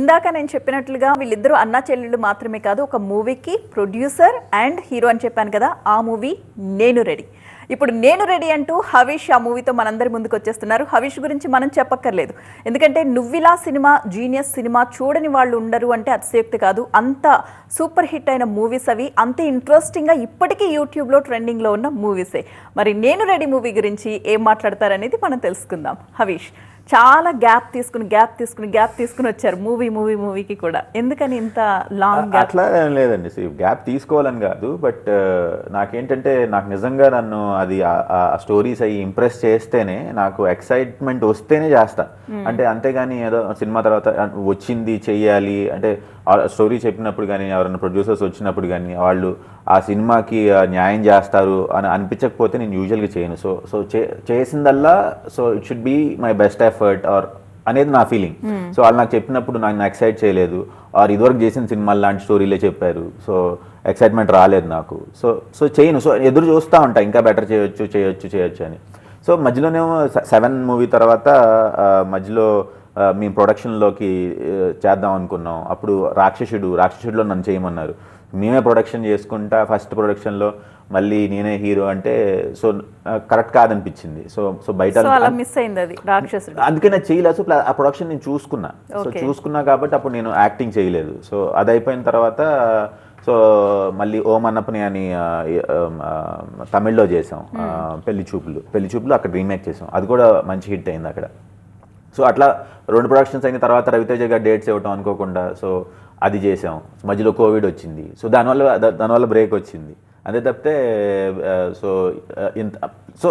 ఇందాక నేను చెప్పినట్లుగా వీళ్ళిద్దరూ అన్నా చెల్లెళ్ళు మాత్రమే కాదు, ఒక మూవీకి ప్రొడ్యూసర్ అండ్ హీరో అని చెప్పాను కదా. ఆ మూవీ నేను రెడీ. ఇప్పుడు నేను రెడీ అంటూ హరీష్ ఆ మూవీతో మనందరి ముందుకు వచ్చేస్తున్నారు. హరీష్ గురించి మనం చెప్పక్కర్లేదు, ఎందుకంటే నువ్విలా సినిమా, జీనియస్ సినిమా చూడని వాళ్ళు ఉండరు అంటే అతిశయోక్తి కాదు. అంత సూపర్ హిట్ అయిన మూవీస్ అవి, అంతే ఇంట్రెస్టింగ్గా ఇప్పటికీ యూట్యూబ్లో ట్రెండింగ్లో ఉన్న మూవీసే. మరి నేను రెడీ మూవీ గురించి ఏం మాట్లాడతారనేది మనం తెలుసుకుందాం. హరీష్, చాలా గ్యాప్ తీసుకుని వచ్చారు మూవీకి కూడా. ఎందుకని ఇంత లాంగ్ గ్యాప్? అట్లా ఏం లేదండి, గ్యాప్ తీసుకోవాలని కాదు, బట్ నాకేంటంటే నాకు నిజంగా నన్ను అది ఆ స్టోరీస్ అవి ఇంప్రెస్ చేస్తేనే, నాకు ఎక్సైట్మెంట్ వస్తేనే చేస్తా. అంటే అంతేగాని ఏదో సినిమా తర్వాత వచ్చింది చెయ్యాలి అంటే, స్టోరీ చెప్పినప్పుడు కానీ, ఎవరైనా ప్రొడ్యూసర్స్ వచ్చినప్పుడు కానీ వాళ్ళు ఆ సినిమాకి న్యాయం చేస్తారు అని అనిపించకపోతే నేను యూజువల్గా చేయను. సో చేసిందల్లా it should be my best effort or అనేది నా ఫీలింగ్. సో వాళ్ళు నాకు చెప్పినప్పుడు నన్ను ఎక్సైట్ చేయలేదు, ఆర్ ఇదివరకు చేసిన సినిమాలు లాంటి స్టోరీలే చెప్పారు, సో ఎక్సైట్మెంట్ రాలేదు నాకు. సో చేయను. సో ఎదురు చూస్తూ ఉంటా, ఇంకా బెటర్ చేయొచ్చు అని. సో మధ్యలోనేమో 7 మూవీ తర్వాత మధ్యలో మేము ప్రొడక్షన్లోకి చేద్దాం అనుకున్నాం. అప్పుడు రాక్షసుడిలో నన్ను చేయమన్నారు. మేమే ప్రొడక్షన్ చేసుకుంటా, ఫస్ట్ ప్రొడక్షన్లో మళ్ళీ నేనే హీరో అంటే సో కరెక్ట్ కాదనిపించింది. సో బయట మిస్ అయింది అది రాక్షసుడు, అందుకే నేను చేయలేదు. సో ఆ ప్రొడక్షన్ నేను చూసుకున్నా కాబట్టి అప్పుడు నేను యాక్టింగ్ చేయలేదు. సో అది అయిపోయిన తర్వాత సో మళ్ళీ ఓం అన్నపని అని తమిళ్లో చేసాం, పెళ్లి చూపులు అక్కడ రీమేక్ చేసాం. అది కూడా మంచి హిట్ అయింది అక్కడ. సో అట్లా 2 ప్రొడక్షన్స్ అయిన తర్వాత రవితేజ గారు డేట్స్ ఇవ్వటం అనుకోకుండా సో అది చేసాం. మధ్యలో కోవిడ్ వచ్చింది, సో దానివల్ల బ్రేక్ వచ్చింది. అదే తప్పితే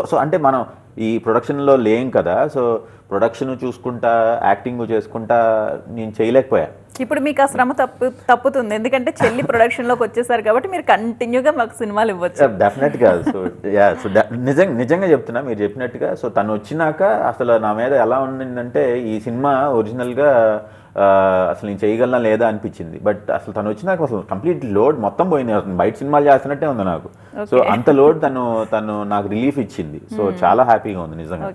సో అంటే మనం ఈ ప్రొడక్షన్లో లేం కదా. సో ప్రొడక్షన్ చూసుకుంటా, యాక్టింగ్ చేసుకుంటా నేను చేయలేకపోయా. ఇప్పుడు మీకు ఆ శ్రమ తప్పుతుంది, ఎందుకంటే చెల్లి ప్రొడక్షన్లోకి వచ్చేసారు కాబట్టి మీరు కంటిన్యూగా మాకు సినిమాలు ఇవ్వచ్చు. డెఫినెట్గా. సో నిజంగా చెప్తున్నా మీరు చెప్పినట్టుగా. సో తను వచ్చినాక అసలు నా మీద ఎలా ఉండిందంటే, ఈ సినిమా ఒరిజినల్గా అసలు నేను చేయగలనా లేదా అనిపించింది. బట్ అసలు తను వచ్చినాక అసలు కంప్లీట్ లోడ్ మొత్తం పోయింది. అసలు బయట సినిమాలు చేస్తున్నట్టే ఉంది నాకు. సో అంత లోడ్ తను నాకు రిలీఫ్ ఇచ్చింది. సో చాలా హ్యాపీగా ఉంది నిజంగా.